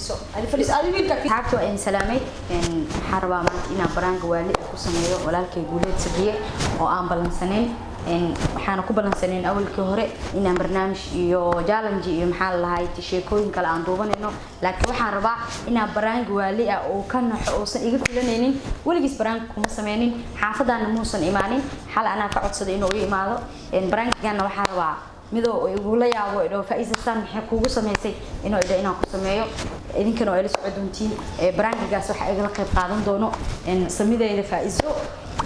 fadhiiso ali fadhiis aad wiilka xaabto in salaamay in xarba maanta ina baraanga waalid ku sameeyo walaalkay guuleed sabiye oo aan balansaneyn in waxaan ku balansaneyn awalkii hore in barnaamij iyo challenge iyo maxaa lahayd sheekooyin kale aan duubanayno laakiin waxaan rabaa in baraanga waalid oo ka naxo oo san iga filanaynin waligiis baraanga kuma sameynin xaafadana muusan imaanin xal ana ka codsaday inuu imaado in baraangana waxaan rabaa midoo ugu la yaabo inuu faa'iideysan maxay kugu sameysay inuu inaan ku sameeyo idinkana oo ay la socoduntiin baraangigaas waxa ay la qayb qaadan doono in samideeyda faa'iido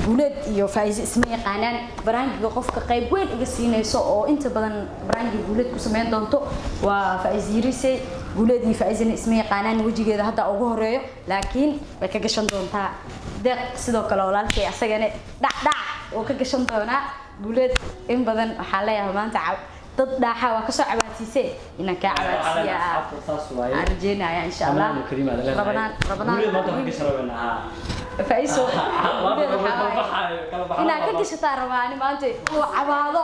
guuleed iyo faa'iido isma yaqaanaan baraangiga qofka qayb weyn iga siinayso oo inta badan baraangiga guuleed ku sameyn doonto waa faa'iidirisay guuleed iyo faa'iidina isma yaqaanaan wajigeeda hadda ugu horeeyo laakiin way ka gashan doontaa deeq sidoo kale walaalkay asagana dhac oo ka gashan doonaa guuleed in badan waxa leeyahay maanta dad dhaaxa waa ka soo cabaatisay ina ka cabaatiya arjeenaya insha Allah rabnaan guuleed maanta ka sharabana faa'iiso ina ka gashataa rabaani maanta oo cabaado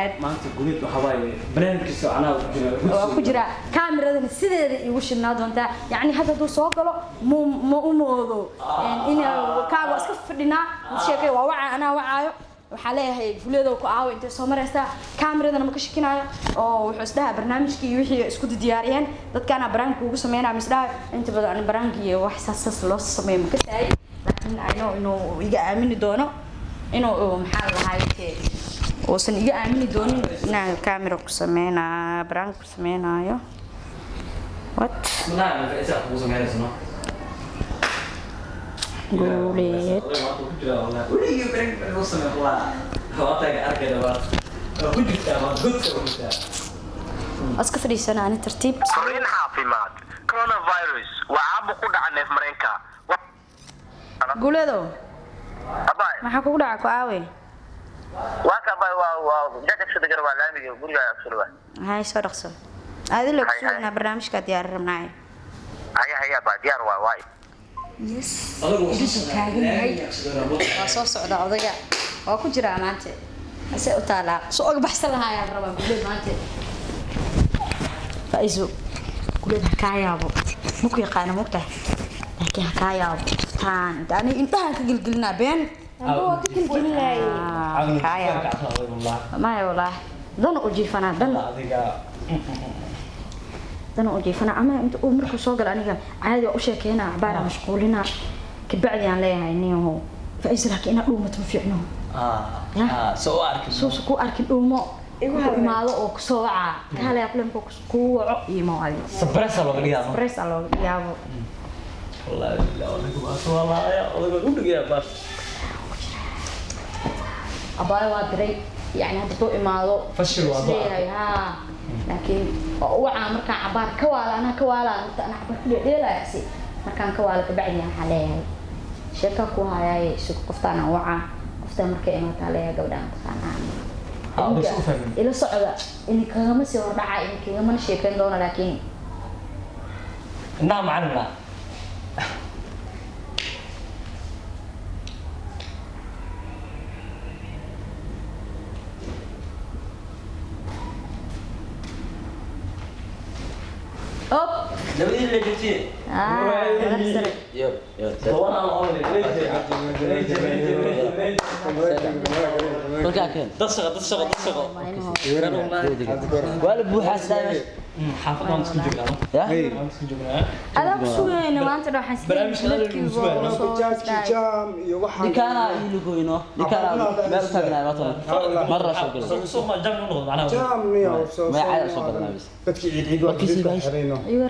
aad maanta guuleed waxa waaye barnaamijkiisa anaa ku jira kaamirada sideeda igu shilnaa doonta yaani hadda duu soo galo ma u moodo in kaaga iska fadhinaa sheekay waa waxa ana wacaayo waxa leeyahay guuleedo ku aawo inta soo maraysa kaamiradana ma ka shakinayo oo wuxuu isdaha barnaamijkii wixii isku diyaariyeen dadkana baraanka ugu sameeyna misdaa inta badan baraanki wax saas loo sameeyo ma ka tahay laakiin I know inuu iga aamini doono inuu maxaa lahayd oo san iga aamini doonin inaan kaamira ku sameeyna baraanka ku sameynayo what guuleed aska fadhiisana ani tartiib fariin caafimaad coronavirus waa caabuq ku dhaca neef mareenka guuleedo maxaa kugu dhaca ku aawe waa ka bay waa jajabsha dagar waa laamiga guriga absoluba hay soo dhaqso aadi la ku sugnaa barnaamijka diyaar rabnaa haya ba diyaar waa yes adigu kaaganay waa soo socda odayga waa ku jira maanta asay u taala soo og baxsan lahaayaan rabaa guuleed maanta faizo guuleed ka yaabo muku yaqaan mugta laakiin ka yaabo taan ani intahan ka gilgilna been oo ka gilgilnay ka yaabo ma wallah dan u jiifana dan adiga dana oo jeefana ama inta uu markuu soo gal aniga caadi oo u sheekeena baara mashquulina kabacdi aan leeyahay niyo faa'iido laakiin ina dhuumato ma fiicno soo arkin soo ku arkin dhuumo igu imaado oo ku soo waca kale aqlan ku waco iyo maali surprise loo dhigaa surprise loo dhigaabo wallahi u dhigaa bas abaa waa diray يعني هذا تو إماده فشل وضع لكن وعى مركان عبار كوالا أنا كوالا أنا عبار كل لا يحسي مركان كوالا كبعدين عليه شركة كوها يا سوق قفتنا وعى قفتنا مركان ما عليه جودان تخانا إلى صعدة إني كلام سوى رعى إني كلام شيء دونا لكن نعم عنا أوب. نبي اللي جبتيه. يب. وانا أولي. كل دشغل. ولا بوحاس حافظ ما مسكين جبنا. يا. مسكين جبنا. أنا بسوي أنا ما أنت راح أسوي. دكانا يلقونه. دكانا ما بتقنا مثلا. مرة شغل. صوم جام نقول معناه. ما عاد شغلنا بس. تكيد عيد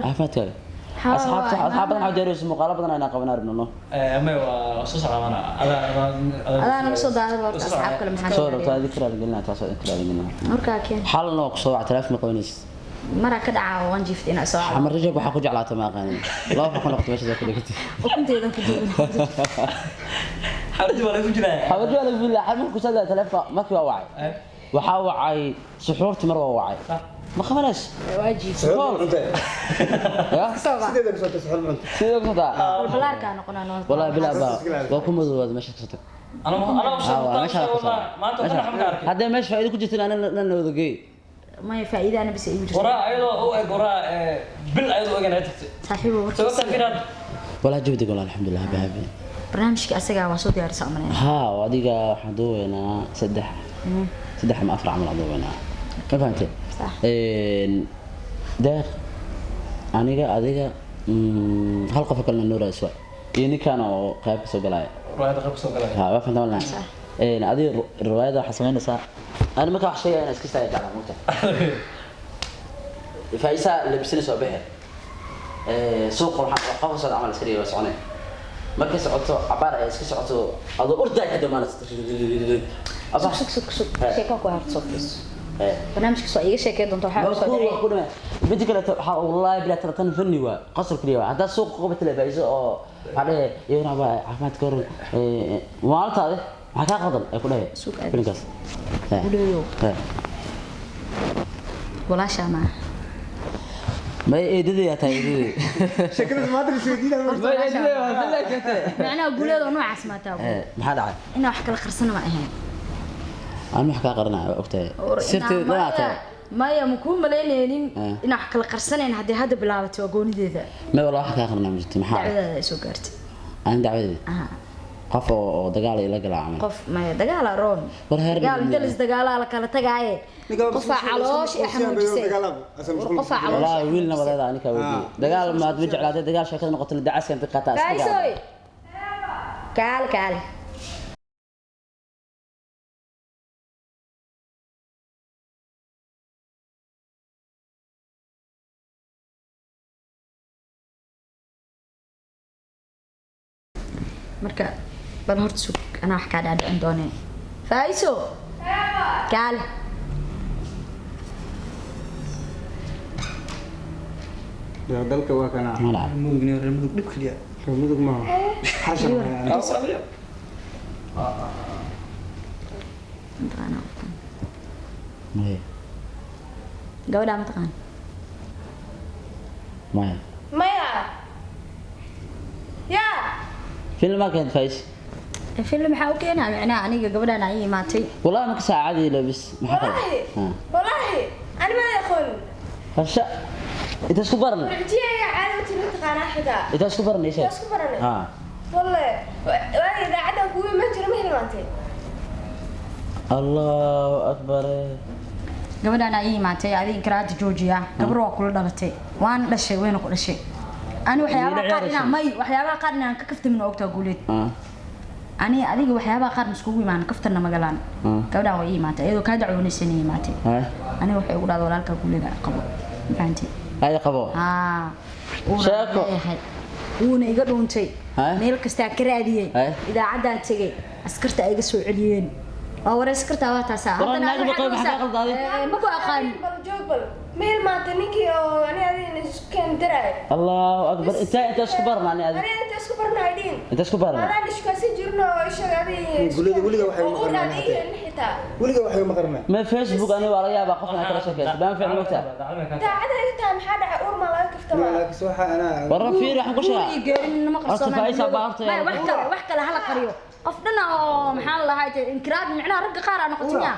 عفاتك أصحابنا عود يروس مقالبنا أنا قبنا ربنا أما وصوص على أنا نقصد هذا أصحاب كل محل صورة ذكرى قلنا تصور ذكرى قلنا مركاكين حال نوق صوع 3000 مقونيس مرة كدعة وانجفت أنا صاع حمر رجع بحكوا على تماغاني الله بحكوا نقطة ماشي ذاك اللي كنت وكنت إذا كنت حرج ولا فجنا حرج ولا بالله حمر كسل 3000 ما في وعي وحاوعي سحورت مرة وعي ما خبرش واجي يا سيدك صوت تسحل منت سيدك صوت والله كانوا قلنا والله بلا با وكم مدود ماشي صوتك أنا مش ما أنت حمد عارف هذا ماشي فايدة كنت أنا نودقي ما فائده انا بس ايجي قراء ايضا او قراء بالايضا انا صاحبه سببت فيران ولا جودك والله الحمد لله بهابي برنامجك اسغا waa soo diyaarsan amanay ها واديga waxaan dooweynaa saddex ama afar amal dooweynaa ma fahamtay صح deeq aniga adiga hal qof kale noo raaswa iyo ninkan oo qayb soo galay riwaayada qayb soo galay ها waa fahmay walaa adiga riwaayada waxa sameynaysaa ana marka wax sheegay inaan iska istaagay jacala mugta faayisa labisina soo bixi suuq waxa qof soo amal iska dhigay soconay marka socoto abaar ay iska socoto adoo orday ka damaanaysa aba sheeko ku harto barnaamijka soo iga sheekay doonto waxa soo dhacay بدي كلا والله بلا ترى فني وقصر كليا هذا سوق قبة الفايزة أو عليه يونا بقى عفمات كور وعلى هذا حكى قدر يقول هي سوق بنكاس وديو ولا شامع ما يدري يا تايدي شكلك ما ادري شو جديد ما يدري والله كنت معناه اقول له نوع اسماته ما حد عاد انه حكى الخرسنه ما هي أنا حكى قرنا وقتها صرت لا ما مكون ملينين إن أحكي القرصنين هذا بلعبة وقوني ذا ما والله حكى قرنا مجد محل دعوة سكرت أنا دعوة قف ودجال إلى جل عمل قف ما دجال رون دجال دلس دجال على كلا تجاي قف علوش إحنا قف علوش والله ويلنا ولا ذا أنك ودي دجال ما ترجع على دجال شكل نقطة الدعس كانت قطع كايسوي كال marka bal horta sug ana wax ka dhaadhicin doonee faa'iiso kaal يا دلك واكنا مدق دب كليا مدق ما حشر أنا ما gabadha ma taqaan maya ya فيلم ما كان فايز الفيلم maxaa u keenaa macnaa aniga gabadhan ay imaatay والله ما كساعدي لابس ما حد والله انا ما يقول هشا انت ايش كبرنا رجعتي يا عالمتي ما تقانا حدا انت ايش كبرنا ايش ايش كبرنا ها والله وانا اذا عدا قوي ما جرى مهل مانتي الله اكبر gabadhan ay imaatay adiga karaad joojiya gabar waa kula dhalatay waan dhashay weena ku dhashay ani waxyaabaha qaar inaan ka kaftamin oo ogtaa guuleed ani adiga waxyaabaha qaar iskugu imaan kaftana magalaan gabadhan way imaatay iyadoo ka dacwoonaysan imaatay ani waxay ugu dhado walaalka guuleed qabo fahanti ay qabo sheeko uuna iga dhuuntay meel kasta ka raadiyay idaacadan tagay askarta ay iga soo celiyeen ورئيس كرتا واتاسا هذا ناقل بقول محد يقل ضادي ما بقى أقل جوبل ميل ما تنيكي أو يعني هذه كان دراي الله أكبر أنت إيش كبرنا يعني أنا أنت إيش كبرنا عيدين أنت إيش كبرنا أنا إيش كاسي جرنا إيش هذه قولي وحي مقرنا قولي وحي مقرنا ما فيسبوك أنا ورايا بقفنا كل شيء كذا بان في المكتب تعال أنت محل عور ما لا كفتة لا كسوحة أنا ورا في رح نقول شيء يقولون ما قصنا فايسة بارتي ما وحكة لها قريو قفنا محل الله هاي إنكراد معناه رجع قارة نقطنيا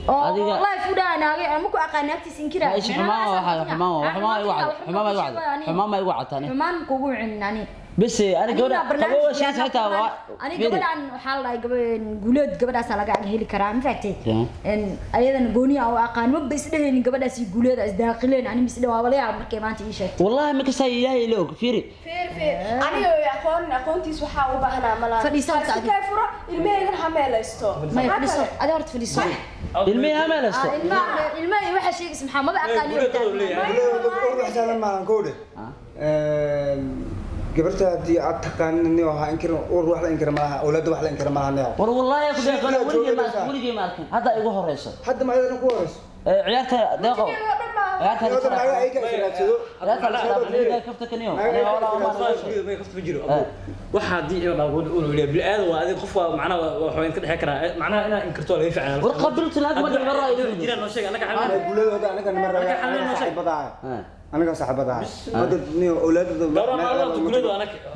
والله فودانا أنا مكو أقنعتي سنكرا إيش حمام يوعد تاني حمام كوجو يعني بس أنا قبل شيء حتى أنا قبل عن حال قبل قولت قبل أسأل قاعد هيلي كرام فاتي إن أيضا قوني أو أقان ما بس ده إن قبل أسي قولت أس داخلين أنا بس ده ولا يعمر كمان تيشت والله ما كسي ياهي لوك فيري أنا أقون تسوحة وبهنا ملا فليسان كيف فرق المية حمل استو ما فليسان أدورت فليسان المية حمل استو المية واحد شيء اسمه ما بقى قال يوم ما نقوله قبرتها دي أتقن إني وها إنكر وروح لإنكر معها أولاد واحد لإنكر معها نيا والله يا أخي ولي ما هذا يقول هريسة حد ما يقدر نقولش عيالته دقوا عيالته يقدر ما يقدر أي كلام عيالته كفتك اليوم أنا والله ما يخفت بجرو waxaa dii iyo dhaawad uu leeyahay bil aad waa adig qof waa macna waxaan ka dhixi karaa macna inaan inkarto laga fiican warqabiltu laad ma dhibaro ay jiraan noo sheeg anaga xalin guuleed hada anaga marra ay badaa aniga saxaabada wada niyo awlaadada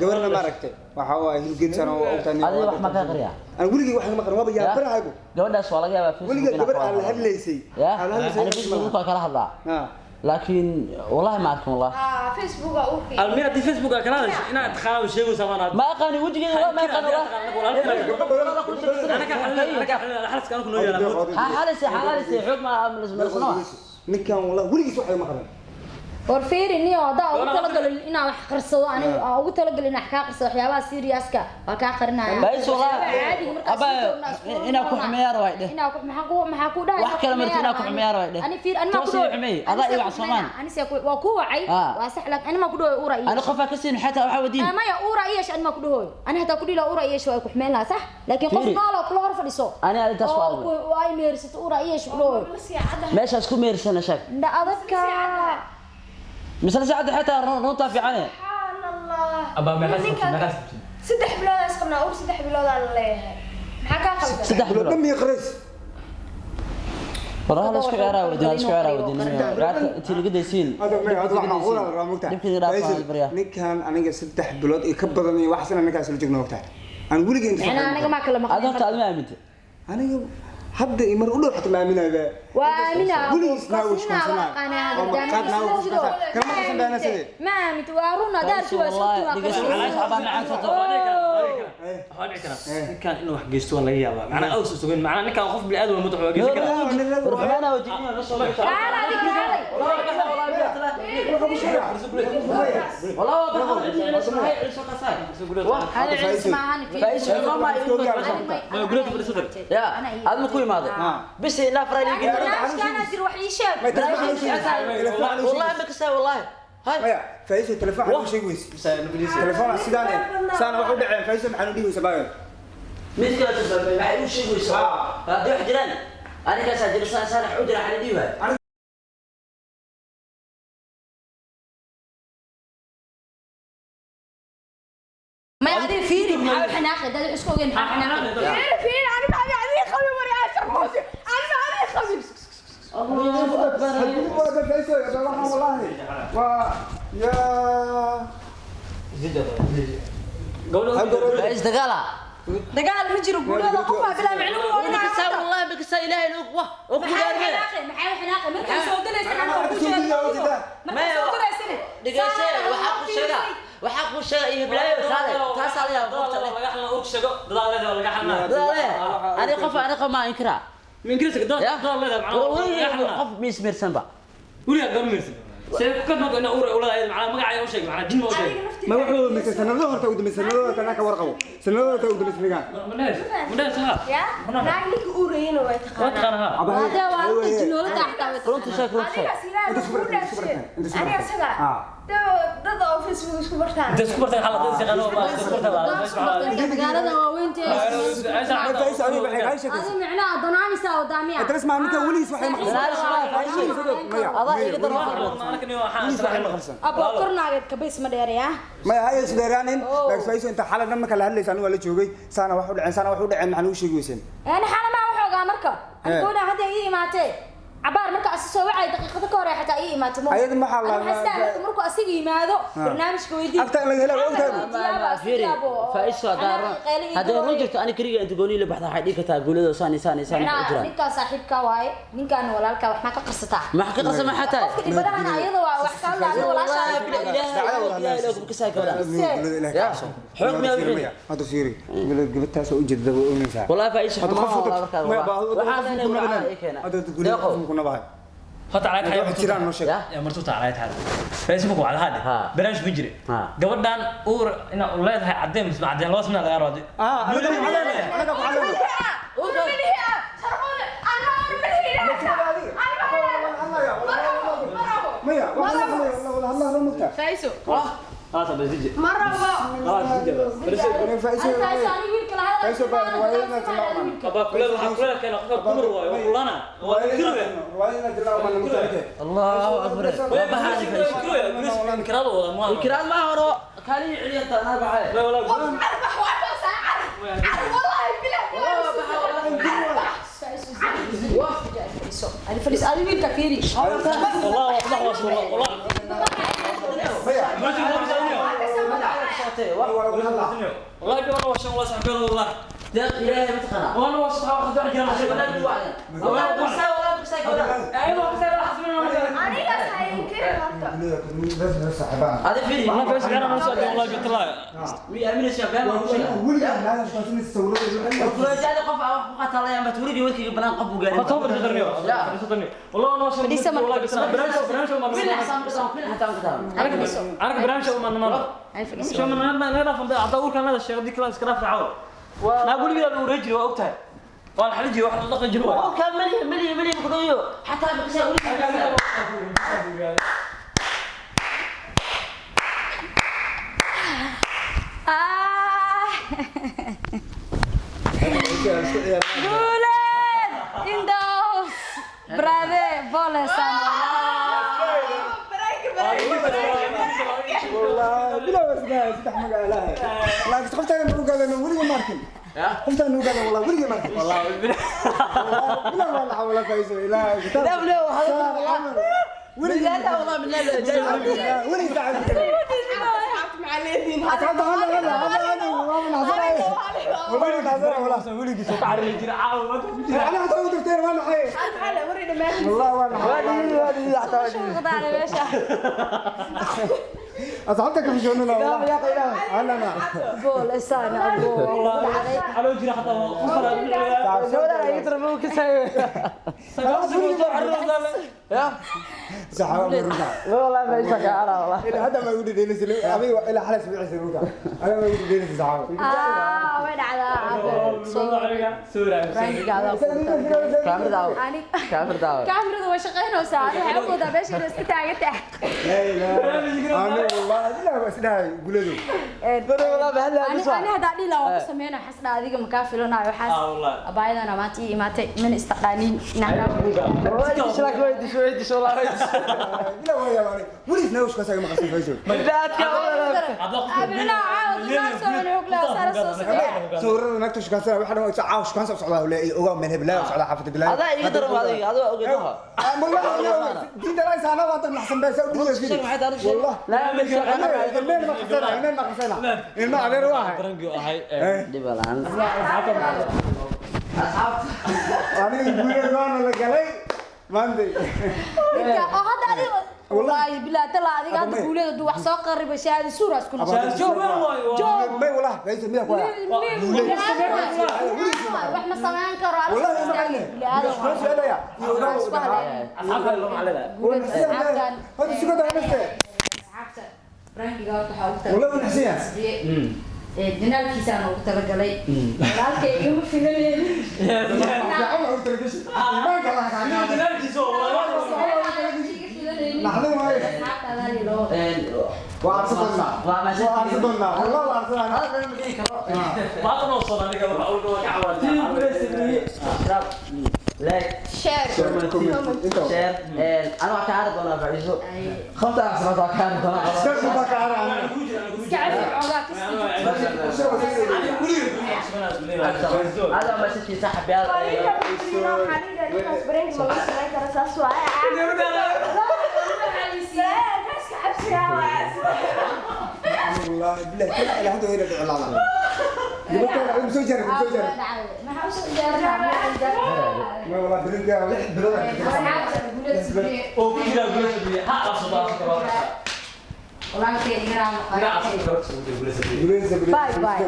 gabarna ma aragtay waxa waa hilgeedsan oo ogtaani adiga wax ma ka qariya aan wuligi wax ma qarin waba yaa barahaygo gabadhaas waa laga yaabaa wuligi gabar aan la hadlaysay aan Facebook ka kala hadlaa laakiin wallahi ma arkin wallahi Facebook oo kii almiya di Facebook kala hadashay inaad taqaan sheego samaan ma aqaan wajigeeda ma aqaan xalaskan ku noo yaala xaalisi xoog ma lismarsano ninkan wallahi wuligi wax ma qarin warfiirini oo daa ugu talagalay inaan wax qarsado aniga ugu talagalay inaan ka qarsado waxyaabaha seriouska waa ka qarinaya bays wallahi aba ina ku xumeeyar way dheh ina ku maxaa ku dhahay wax kala marti ina ku xumeeyar way dheh ani fiir ani ma ku dhahay ada iga Soomaan ani se waa ku wacay waa sax lak ani ma ku dhahay ura ana qofa ka siin xataa waxa wadiin ma ya ura iyesh ani ma ku dhahay ani hada ku dhila ura iyesh way ku xumeen laha sax laakiin qof qaalo kula hor fadhiso ani arintaas waa way meersato ura iyesh ku dhahay meeshaas ku meersana shaq adadka مثلا ساعد حتى نوطه في عنه سبحان الله ابا ما حاسس سدح بلاد اسقنا او سدح بلاد على ليها maxaa ka qaldan سدح بلاد dhammi qarays والله لا اسكو عراودي لا اسكو عراودي انت اللي قديسين هذا wax macquul ah raamugta ninkan aniga 3 bilood ee ka badan iyo wax sana ninkaas la joogno waqti aan wuligi inta aniga ma kala maqan adoo taad ma aaminta aniga hadda imar u dhow xataa ma aaminayba وامنا وليس ناوش ما متوارونا دار شو كان انه wax geysto wala yaaba macna aw soo sugin macna ninka qof bil aad madax waa geysan kara ruuxana wajiniyo la soo بس لا فرالي كان ادير وحي شيء والله ما كسا والله هاي فايز التليفون حلو شيء ويس التليفون سيدان سنه waxu dhacay faa'iido maxaan u dhigay sabaayo mid kale tusabay waxay u sheegaysaa hadii wax jiraan aniga saajir sana xudra xal diiba ما يعرف فيري محاول حناقه ده اسكو وين حناقه فين انا ما عندي خبي ورياش موسى انا ما عندي خبي الله اكبر هذا فايز يا والله يا فايز دقاله دقال ما جرو غوريدا قفا بلا معلومه وانا كسا والله بكسا الهي لو واه محاول حناقه marka soo galaysan aan ku jeedo ma soo galaysan دقاسه waxa ku sheegay iyo bilaayo qaade taas aliya waqti laga xalna oo sheego dadaaleeda laga xalna ani qof ma inkira min kirisa dadaaleeda macna qof mismirsan ba wuriga garmirsan سيف كنا قلنا أورا ولا مع مقعد وشيء مع جن وشيء ما هو مثل سنة ورا تود مثل سنة ورا كنا كورقة سنة ورا تود مثل مكان مناس ها يا ناقلك أورين ويتقنها هذا واحد جنول تحت كنت شاكر أنت سبرتها dad oo Facebook isku bartaan انت سكبرتك حلقه سيقانو ما magaalada waaweynta هذا معناه ضنانيسا وداميا انت اسمع انت وليس waxay ابو كرناغد كبيس ما دheeraya ma hay isdeeraanin laak fayso inta xalan ma kala hadlaysan waa la joogay saana wax u dhaceen maxaan u sheegaysan yani xalama waxooga marka aniguna hadda ii imaatay عبار مركا أساسا وعي دقيقة كورة حتى أي ما تمر. أيضا ما حلا. أنا حسيت مركا أسيجي ماذا برنامج كويدي. أكتر من هلا وأكتر. فيري فايسوا دار. هذا رجعت أنا كريه أنت قولي لي بحث حديك تقول له ثاني أجرا. نكا صاحب كواي نكا ولا الكا وحنا كقصتها. ما حكي قصة ما حتى. بدأ أنا أيضا وحكي له ولا شيء. لا كساك ولا. حكم يا فيري. هذا فيري. قلت تاسو أوجد ذا وأنسى. والله فايس حكم. هذا تقول لي كنا بعد. هات عليك هاي حتيران مشي يا مرتو عليك هذا فيسبوك وعلى هذا برنامج بجري قبلنا اور ان اولاد هاي عدين بس بعدين لو اسمنا غير راضي انا بعلمك فايسو طب زيجي مرة فايسو ابا كلها كان قمر وكلنا الله اكبر وبهاني فايسو الكرام ما هو كان يعلي انا بعد لا ولا والله أنا فلس أنا مين كفيري. الله والله والله بيقول والله شو الله سبحانه والله ده إلهي متقنع وانا وصلت واخذ واحد جرى والله بكساي ايوه بس انا حسبنا aniga sayinkiin horta هذا فيديو والله بس انا ما صدق والله قلت له ويأمين الشباب وفرجاني قف قف الله يا متولدي وجهك بنان قف وقال خطوبه تدرني والله انا وصلت والله قلت له برنامج ما فين حسام قسم فين حتى قسم انا برنامج ما شو ما نعرف اعطوا كان هذا الشيء دي كلاس كراف عاود ما اقول لي لو رجلي وقتها والله حلجي واحد لقى جوا كان ملي بقضيه حتى بكساي اقول Gulen in the house. Brave, Bolesan. والله بلا وسناء فتح مقالها لا قلت انا بقول انا ولي ماركن قلت انا قال والله ولي ماركن والله بلا والله حول فايز لا لا ولي لا والله من لا جاي ولي تعال مع الذين والله نعذره والله ولي قصه تعرف يجي عاود انا هسوي دكتور وانا حي هلا ورينا ما والله وانا شو غدار يا باشا. اصحابتك في جنون والله يا قيلان انا Bolesan abo. على وجهي خطا ولا يضربوا كساي يا صحابه مرنا والله ما يشجع على والله الى هذا ما يقول دينس ابي الى حلس بيعس روكا انا ما يقول دينس صحابه وين على ابو. سورة كاميرا داو كاميرا وشقينا وساعه حقودا باشا iska taagantah. لا انا والله لا بس لا قولوا والله بهلا أنا هذا اللي لو سمينا حسنا هذيك مكافلنا وحاس. والله. أبايدنا ماتي من استقانين نحن. شلاك ويدي شو الله لا ويا مالي وليس نوش كاسه ما قصي فيسو أبينا عاود الناس من عقله صار صور نكتش كاسه واحد ما عاوش كاسه صعده ولا اوغا من هبلا وصعده حافظ بالله هذا يضرب هذا اوغدها والله دي دراسه انا ما احسن بس والله لا من انا ما قصينا ما عليه واحد برنجو هاي دي بلان انا يقول انا لا قالي ما عندي هذا والله بلا طلع هذيك هذا بقوله دو وحصا قرب شهاده سوره اسكن شو ما والله ليس ميا كويس واحنا سمعان كرو والله ما هذا يا اصحاب اللهم علينا هذا شو قدر نفسه فرانكي قالت حاولت والله من حسين dinaalkiisa aan ugu talagalay walaalkay igu filaneen نحن ما وارصدنا والله وارصدنا هذا المديك ما نوصل انا قبل اول كعوه لايك شير شير انا كعارض ولا بعيسو خمسة عشرة كان هذا ما شفتي سحب يا والله بالله لا هذا هنا بالله قلت له مسوجر ما والله برنجة او كده قلت حق صداق والله كده نرى باي باي